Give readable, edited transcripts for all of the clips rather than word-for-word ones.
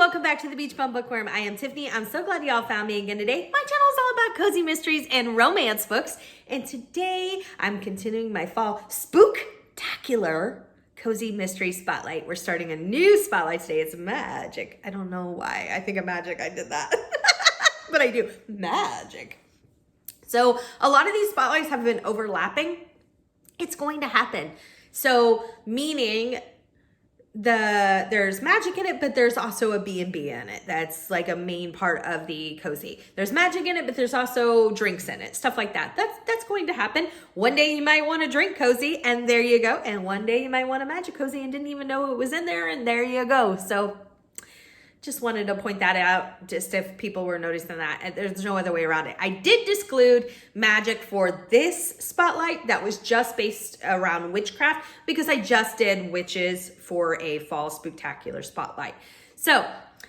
welcome back to the Beach Bum Bookworm. I am Tiffany. I'm so glad y'all found me again today. My channel is all about cozy mysteries and romance books. And today I'm continuing my fall spooktacular cozy mystery spotlight. We're starting a new spotlight today. It's magic. I don't know why. I think of magic. I did that. But I do. Magic. So a lot of these spotlights have been overlapping. It's going to happen. So meaning there's magic in it, but there's also a B&B in it. That's like a main part of the cozy. There's magic in it, but there's also drinks in it, stuff like that. That's going to happen. One day you might want a drink cozy, and there you go. And one day you might want a magic cozy and didn't even know it was in there, and there you go. So just wanted to point that out, just if people were noticing that. There's no other way around it. I did exclude magic for this spotlight that was just based around witchcraft because I just did witches for a fall spooktacular spotlight. So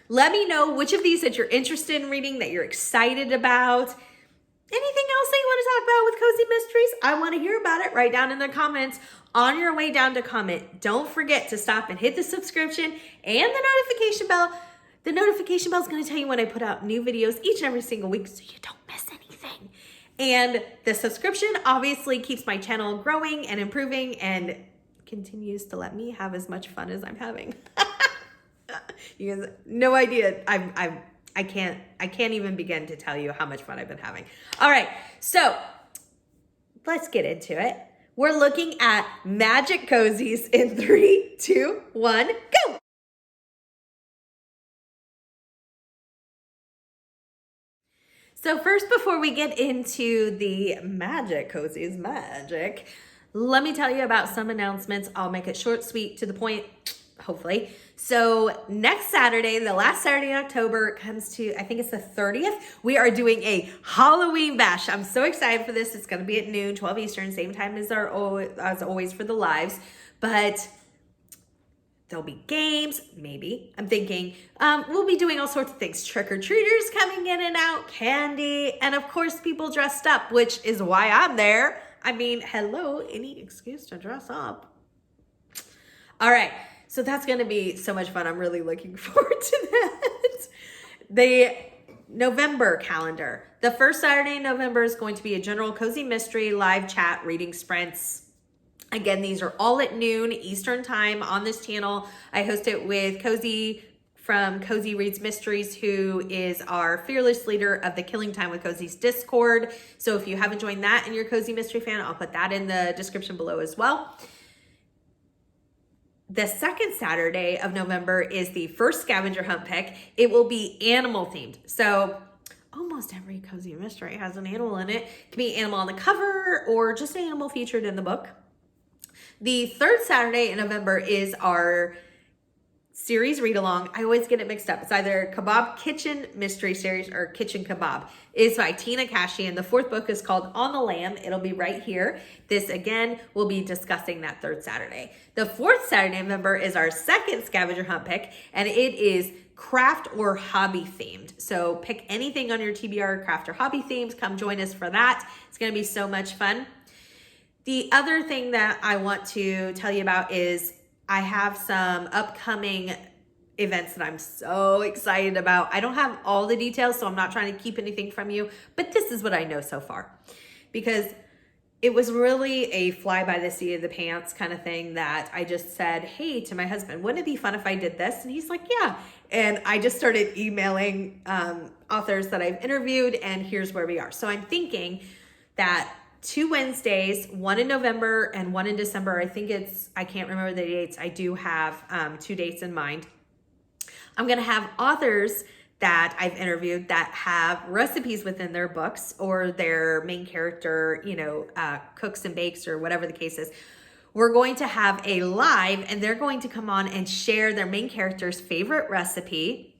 let me know which of these that you're interested in reading, that you're excited about. Anything else that you want to talk about with cozy mysteries? I want to hear about it. Write down in the comments. On your way down to comment, don't forget to stop and hit the subscription and the notification bell. The notification bell is going to tell you when I put out new videos each and every single week so you don't miss anything. And the subscription obviously keeps my channel growing and improving and continues to let me have as much fun as I'm having. You guys, no idea. I can't even begin to tell you how much fun I've been having. All right, so let's get into it. We're looking at magic cozies in 3, 2, 1, go. So first, before we get into the magic cozies, let me tell you about some announcements. I'll make it short, sweet, to the point, hopefully. So next Saturday, the last Saturday in October, comes to, I think it's the 30th, we are doing a Halloween bash. I'm so excited for this. It's going to be at noon, 12 Eastern, same time as always for the lives. But there'll be games, maybe. I'm thinking we'll be doing all sorts of things. Trick-or-treaters coming in and out, candy, and of course people dressed up, which is why I'm there. I mean, hello, any excuse to dress up. All right, so that's gonna be so much fun. I'm really looking forward to that. The November calendar. The first Saturday in November is going to be a general cozy mystery live chat reading sprints. Again, these are all at noon Eastern time on this channel. I host it with Cozy from Cozy Reads Mysteries, who is our fearless leader of the Killing Time with Cozy's Discord. So if you haven't joined that and you're a Cozy Mystery fan, I'll put that in the description below as well. The second Saturday of November is the first scavenger hunt pick. It will be animal themed. So almost every cozy mystery has an animal in it. It can be animal on the cover or just an animal featured in the book. The third Saturday in November is our series read along. I always get it mixed up. It's either Kebab Kitchen Mystery Series or Kitchen Kebab. It's by Tina Kashi, and the fourth book is called On the Lam. It'll be right here. This again, we'll be discussing that third Saturday. The fourth Saturday in November is our second scavenger hunt pick, and it is craft or hobby themed. So pick anything on your TBR, craft or hobby themes. Come join us for that. It's going to be so much fun. The other thing that I want to tell you about is I have some upcoming events that I'm so excited about. I don't have all the details, so I'm not trying to keep anything from you, but this is what I know so far. Because it was really a fly by the seat of the pants kind of thing that I just said, hey, to my husband, wouldn't it be fun if I did this? And he's like, yeah. And I just started emailing authors that I've interviewed, and here's where we are. So I'm thinking that 2 Wednesdays, one in November and one in December. I can't remember the dates. I do have 2 dates in mind. I'm going to have authors that I've interviewed that have recipes within their books or their main character, cooks and bakes or whatever the case is. We're going to have a live, and they're going to come on and share their main character's favorite recipe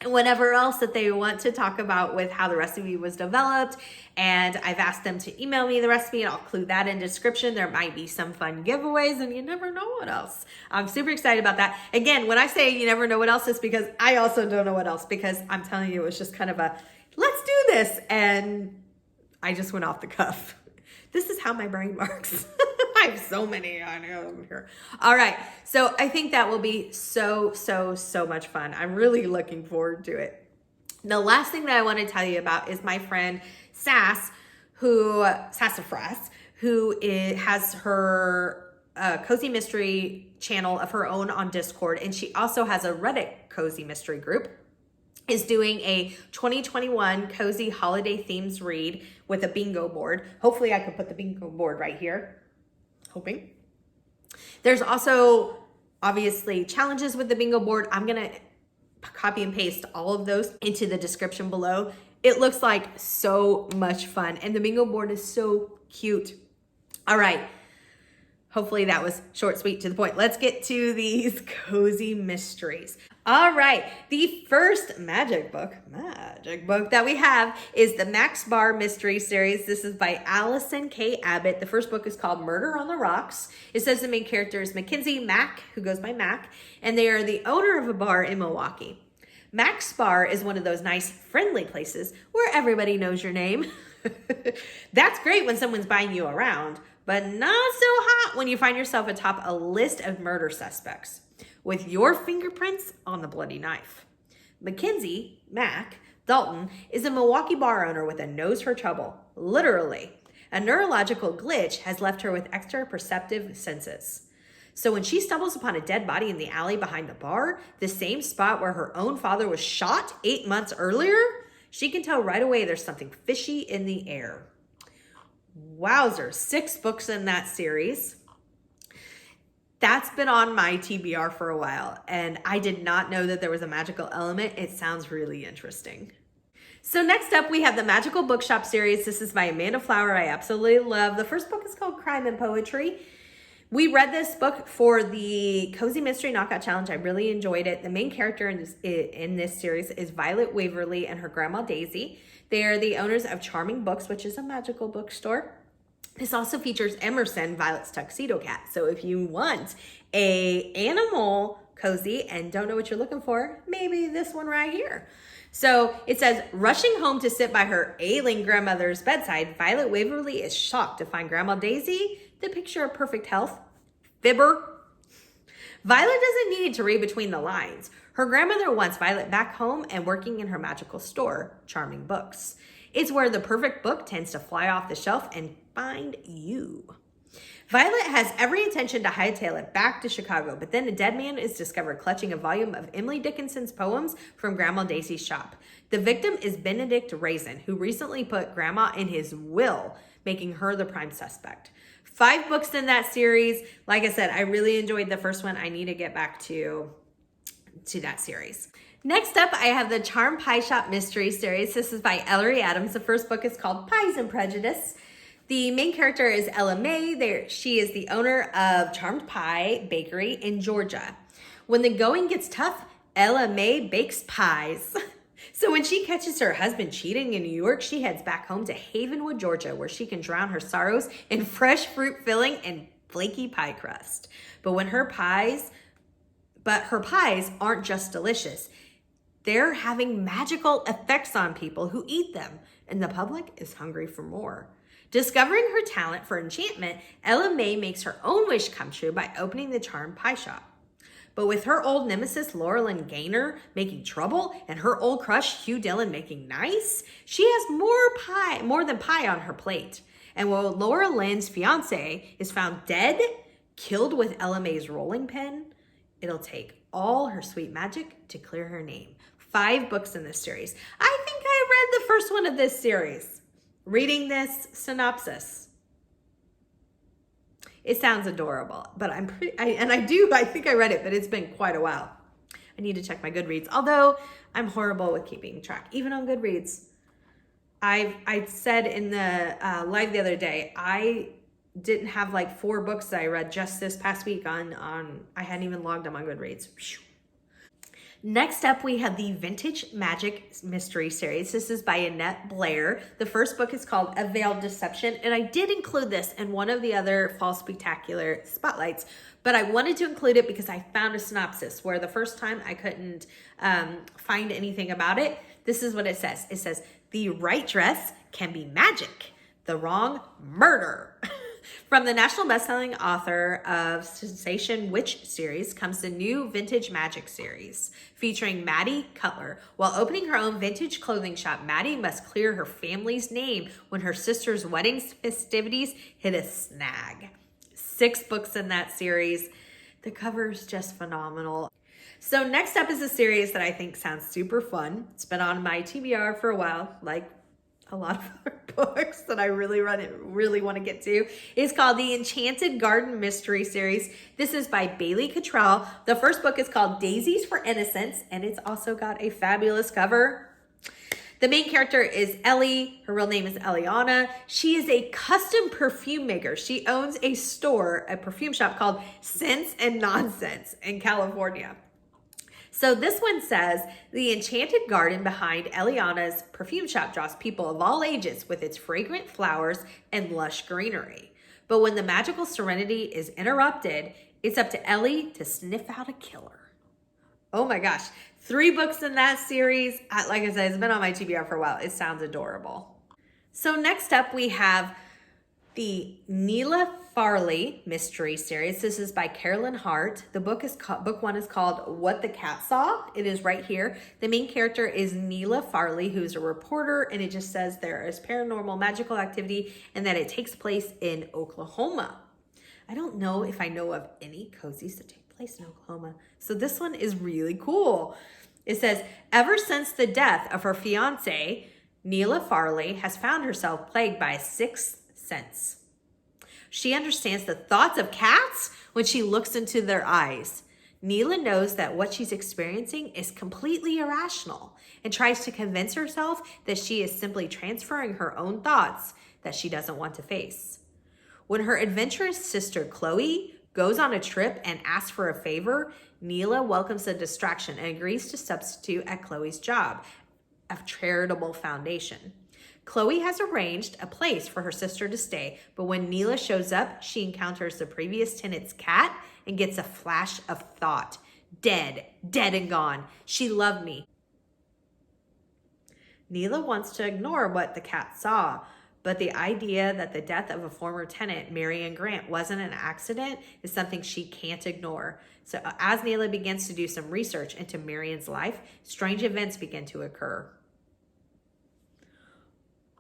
and whatever else that they want to talk about with how the recipe was developed. And I've asked them to email me the recipe, and I'll include that in the description. There might be some fun giveaways, and you never know what else. I'm super excited about that. Again, when I say you never know what else, it's because I also don't know what else, because I'm telling you, it was just kind of a, let's do this. And I just went off the cuff. This is how my brain works. I I have so many on here. All right. So I think that will be so much fun. I'm really looking forward to it. The last thing that I want to tell you about is my friend Sass, Sassafras, has her cozy mystery channel of her own on Discord. And she also has a Reddit cozy mystery group, is doing a 2021 cozy holiday themes read with a bingo board. Hopefully I can put the bingo board right here. Hoping. There's also obviously challenges with the bingo board. I'm going to copy and paste all of those into the description below. It looks like so much fun, and the bingo board is so cute. All right. Hopefully that was short, sweet, to the point. Let's get to these cozy mysteries. All right, the first magic book that we have is the Max Bar Mystery Series. This is by Allison K. Abbott. The first book is called Murder on the Rocks. It says the main character is Mackenzie Mack, who goes by Mac, and they are the owner of a bar in Milwaukee. Max Bar is one of those nice, friendly places where everybody knows your name. That's great when someone's buying you around, but not so hot when you find yourself atop a list of murder suspects with your fingerprints on the bloody knife. Mackenzie Mack Dalton is a Milwaukee bar owner with a nose for trouble, literally. A neurological glitch has left her with extra perceptive senses. So when she stumbles upon a dead body in the alley behind the bar, the same spot where her own father was shot 8 months earlier, she can tell right away there's something fishy in the air. Wowzer, 6 books in that series. That's been on my TBR for a while, and I did not know that there was a magical element. It sounds really interesting. So next up, we have the Magical Bookshop series. This is by Amanda Flower. I absolutely love. The first book is called Crime and Poetry. We read this book for the Cozy Mystery Knockout Challenge. I really enjoyed it. The main character in this series is Violet Waverly and her grandma Daisy. They are the owners of Charming Books, which is a magical bookstore. This also features Emerson, Violet's tuxedo cat. So if you want a animal cozy and don't know what you're looking for, maybe this one right here. So it says, rushing home to sit by her ailing grandmother's bedside, Violet Waverly is shocked to find Grandma Daisy, the picture of perfect health, fibber. Violet doesn't need to read between the lines. Her grandmother wants Violet back home and working in her magical store, Charming Books. It's where the perfect book tends to fly off the shelf and find you. Violet has every intention to hightail it back to Chicago, but then a dead man is discovered clutching a volume of Emily Dickinson's poems from Grandma Daisy's shop. The victim is Benedict Raisin, who recently put Grandma in his will, making her the prime suspect. 5 books in that series. Like I said, I really enjoyed the first one. I need to get back to that series. Next up, I have the Charm Pie Shop Mystery Series. This is by Ellery Adams. The first book is called Pies and Prejudice. The main character is Ella May. She is the owner of Charmed Pie Bakery in Georgia. When the going gets tough, Ella May bakes pies. So when she catches her husband cheating in New York, she heads back home to Havenwood, Georgia, where she can drown her sorrows in fresh fruit filling and flaky pie crust. But her pies aren't just delicious. They're having magical effects on people who eat them, and the public is hungry for more. Discovering her talent for enchantment, Ella May makes her own wish come true by opening the Charmed Pie Shop. But with her old nemesis, Laura Lynn Gaynor, making trouble, and her old crush, Hugh Dillon, making nice, she has more than pie on her plate. And while Laura Lynn's fiance is found dead, killed with Ella May's rolling pin, it'll take all her sweet magic to clear her name. 5 books in this series. I think I read the first one of this series. Reading this synopsis, it sounds adorable, but I think I read it, but it's been quite a while. I need to check my Goodreads, although I'm horrible with keeping track, even on Goodreads. I said in the live the other day, I didn't have like 4 books that I read just this past week on I hadn't even logged them on Goodreads. Next up, we have the Vintage Magic Mystery Series. This is by Annette Blair. The first book is called A Veiled Deception, and I did include this in one of the other Fall Spooktacular spotlights, but I wanted to include it because I found a synopsis where the first time I couldn't find anything about it. This is what it says. It says, the right dress can be magic, the wrong murder. From the national bestselling author of Sensation Witch series comes the new Vintage Magic series featuring Maddie Cutler. While opening her own vintage clothing shop, Maddie must clear her family's name when her sister's wedding festivities hit a snag. 6 books in that series. The cover is just phenomenal. So next up is a series that I think sounds super fun. It's been on my TBR for a while, like a lot of other books that I really want to get to. It's called the Enchanted Garden Mystery Series. This is by Bailey Cottrell. The first book is called Daisies for Innocence, and it's also got a fabulous cover. The main character is Ellie. Her real name is Eliana. She is a custom perfume maker. She owns a store, a perfume shop called Sense and Nonsense in California. So this one says, the enchanted garden behind Eliana's perfume shop draws people of all ages with its fragrant flowers and lush greenery. But when the magical serenity is interrupted, it's up to Ellie to sniff out a killer. Oh my gosh. 3 books in that series. Like I said, it's been on my TBR for a while. It sounds adorable. So next up we have the Neela Farley mystery series. This is by Carolyn Hart. The book 1 is called What the Cat Saw. It is right here. The main character is Neela Farley, who's a reporter, and it just says there is paranormal magical activity and that it takes place in Oklahoma. I don't know if I know of any cozies that take place in Oklahoma. So this one is really cool. It says, ever since the death of her fiance, Neela Farley has found herself plagued by a 6th sense. She understands the thoughts of cats when she looks into their eyes. Neela knows that what she's experiencing is completely irrational and tries to convince herself that she is simply transferring her own thoughts that she doesn't want to face. When her adventurous sister Chloe goes on a trip and asks for a favor, Neela welcomes the distraction and agrees to substitute at Chloe's job, a charitable foundation. Chloe has arranged a place for her sister to stay, but when Neela shows up, she encounters the previous tenant's cat and gets a flash of thought. Dead and gone. She loved me. Neela wants to ignore what the cat saw, but the idea that the death of a former tenant, Marion Grant, wasn't an accident is something she can't ignore. So as Neela begins to do some research into Marion's life, strange events begin to occur.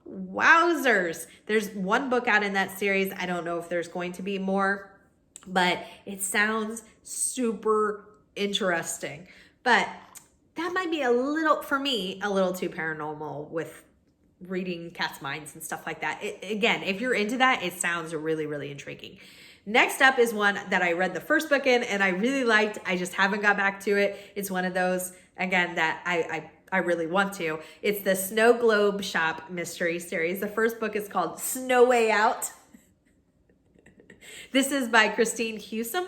Wowzers. There's 1 book out in that series. I don't know if there's going to be more, but it sounds super interesting. But that might be for me, a little too paranormal with reading cats' minds and stuff like that. Again, if you're into that, it sounds really, really intriguing. Next up is one that I read the first book in and I really liked. I just haven't got back to it. It's one of those, again, that I really want to. It's the Snow Globe Shop mystery series. The first book is called Snow Way Out. This is by Christine Hewsome.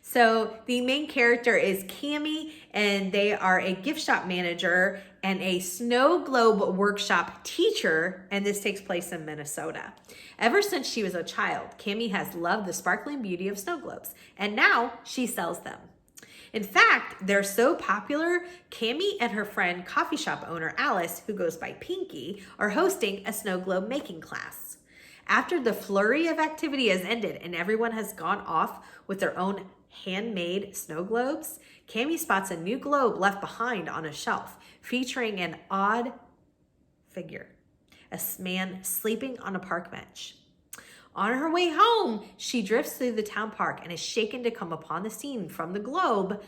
So the main character is Cammie, and they are a gift shop manager and a snow globe workshop teacher, and this takes place in Minnesota. Ever since she was a child, Cammie has loved the sparkling beauty of snow globes, and now she sells them. In fact, they're so popular, Cammie and her friend coffee shop owner Alice, who goes by Pinky, are hosting a snow globe making class. After the flurry of activity has ended and everyone has gone off with their own handmade snow globes, Cammie spots a new globe left behind on a shelf, featuring an odd figure, a man sleeping on a park bench. On her way home, she drifts through the town park and is shaken to come upon the scene from the globe,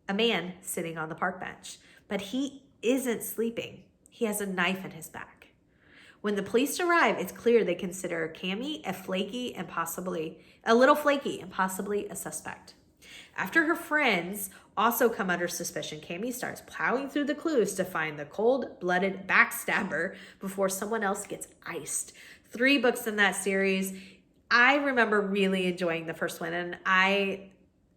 a man sitting on the park bench. But he isn't sleeping. He has a knife in his back. When the police arrive, it's clear they consider Cammie a little flaky and possibly a suspect. After her friends also come under suspicion, Cammie starts plowing through the clues to find the cold-blooded backstabber before someone else gets iced. 3 books in that series. I remember really enjoying the first one, and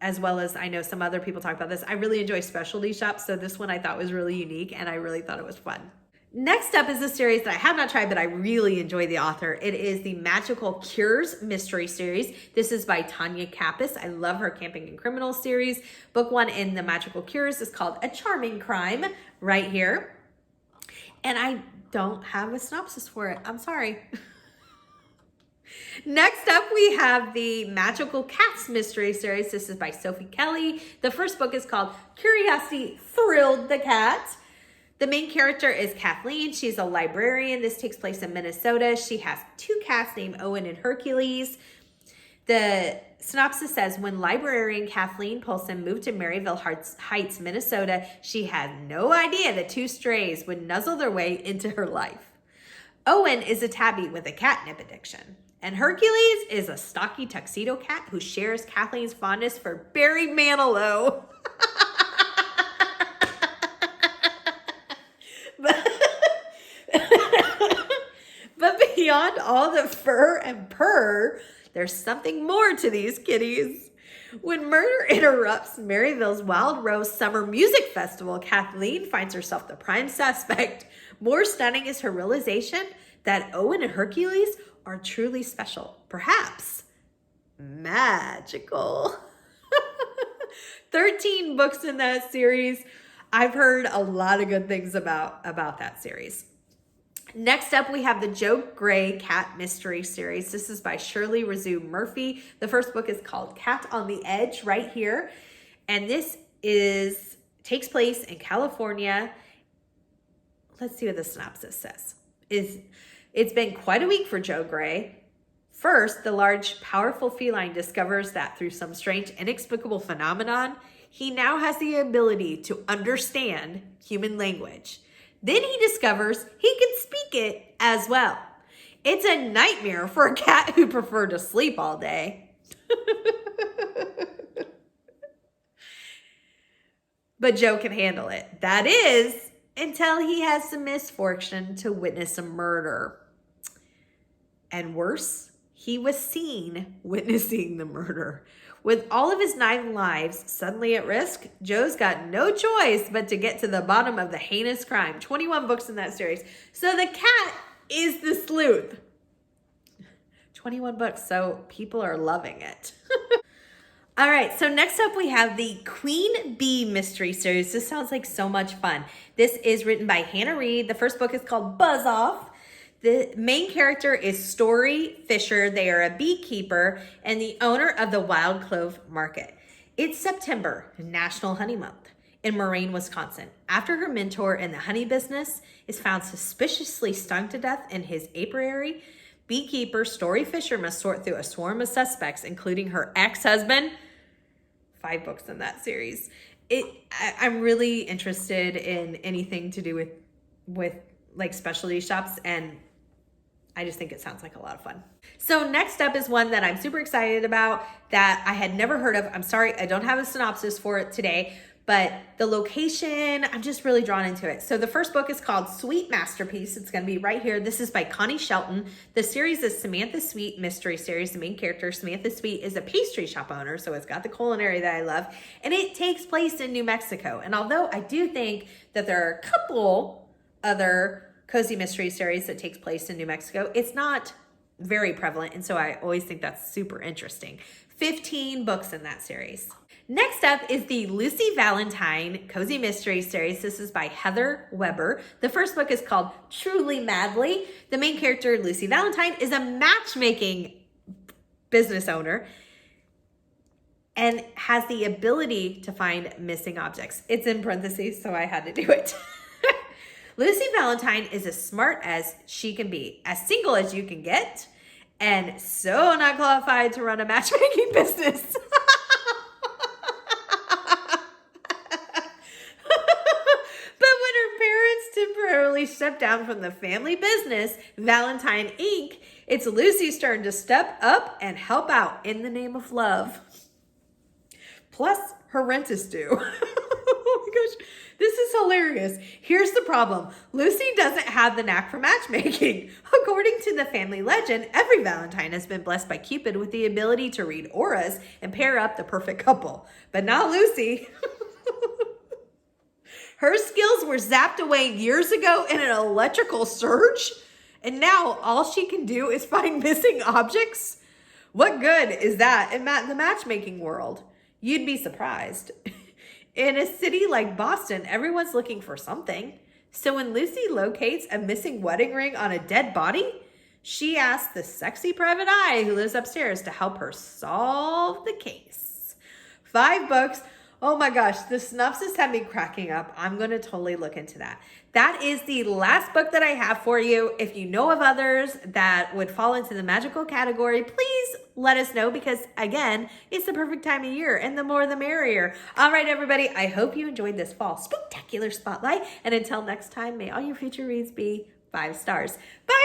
as well as I know some other people talk about this, I really enjoy specialty shops, so this one I thought was really unique, and I really thought it was fun. Next up is a series that I have not tried, but I really enjoy the author. It is the Magical Cures mystery series. This is by Tanya Kappas. I love her Camping and Criminal series. Book 1 in the Magical Cures is called A Charming Crime, right here. And I don't have a synopsis for it. I'm sorry. Next up, we have the Magical Cats mystery series. This is by Sophie Kelly. The first book is called Curiosity Thrilled the Cat. The main character is Kathleen. She's a librarian. This takes place in Minnesota. She has two cats named Owen and Hercules. The synopsis says, when librarian Kathleen Polson moved to Maryville Heights, Minnesota, she had no idea that two strays would nuzzle their way into her life. Owen is a tabby with a catnip addiction. And Hercules is a stocky tuxedo cat who shares Kathleen's fondness for Barry Manilow. But beyond all the fur and purr, there's something more to these kitties. When murder interrupts Maryville's Wild Rose Summer Music Festival, Kathleen finds herself the prime suspect. More stunning is her realization that Owen and Hercules are truly special, perhaps magical. 13 books in that series. I've heard a lot of good things about that series. Next up, we have the Joe Gray Cat Mystery Series. This is by Shirley Razoo Murphy. The first book is called Cat on the Edge, right here. And this takes place in California. Let's see what the synopsis says. It's been quite a week for Joe Gray. First, the large, powerful feline discovers that through some strange, inexplicable phenomenon, he now has the ability to understand human language. Then he discovers he can speak it as well. It's a nightmare for a cat who prefers to sleep all day. But Joe can handle it. That is, until he has the misfortune to witness a murder. And worse, he was seen witnessing the murder. With all of his 9 lives suddenly at risk, Joe's got no choice but to get to the bottom of the heinous crime. 21 books in that series. So the cat is the sleuth. 21 books, so people are loving it. All right, so next up we have the Queen Bee Mystery Series. This sounds like so much fun. This is written by Hannah Reed. The first book is called Buzz Off. The main character is Story Fisher. They are a beekeeper and the owner of the Wild Clove Market. It's September, National Honey Month, in Moraine, Wisconsin. After her mentor in the honey business is found suspiciously stung to death in his apiary, beekeeper Story Fisher must sort through a swarm of suspects, including her ex-husband. 5 books in that series. I'm really interested in anything to do with like specialty shops, and I just think it sounds like a lot of fun. So next up is one that I'm super excited about that I had never heard of. I'm sorry, I don't have a synopsis for it today, but the location, I'm just really drawn into it. So the first book is called Sweet Masterpiece. It's going to be right here. This is by Connie Shelton. The series is Samantha Sweet Mystery Series. The main character, Samantha Sweet, is a pastry shop owner, so it's got the culinary that I love, and it takes place in New Mexico. And although I do think that there are a couple other cozy mystery series that takes place in New Mexico, it's not very prevalent, and so I always think that's super interesting. 15 books in that series. Next up is the Lucy Valentine Cozy Mystery Series. This is by Heather Weber. The first book is called Truly Madly. The main character, Lucy Valentine, is a matchmaking business owner and has the ability to find missing objects. It's in parentheses, so I had to do it. Lucy Valentine is as smart as she can be, as single as you can get, and so not qualified to run a matchmaking business. But when her parents temporarily step down from the family business, Valentine Inc., it's Lucy's turn to step up and help out in the name of love. Plus, her rent is due. Oh my gosh. This is hilarious. Here's the problem. Lucy doesn't have the knack for matchmaking. According to the family legend, every Valentine has been blessed by Cupid with the ability to read auras and pair up the perfect couple. But not Lucy. Her skills were zapped away years ago in an electrical surge, and now all she can do is find missing objects? What good is that in the matchmaking world? You'd be surprised. In a city like Boston, everyone's looking for something. So when Lucy locates a missing wedding ring on a dead body, She asked the sexy private eye who lives upstairs to help her solve the case. 5 books. Oh my gosh, the synopsis had me cracking up. I'm going to totally look into that. That is the last book that I have for you. If you know of others that would fall into the magical category, please let us know, because again, it's the perfect time of year and the more the merrier. All right, everybody, I hope you enjoyed this fall spooktacular spotlight. And until next time, may all your future reads be 5 stars. Bye.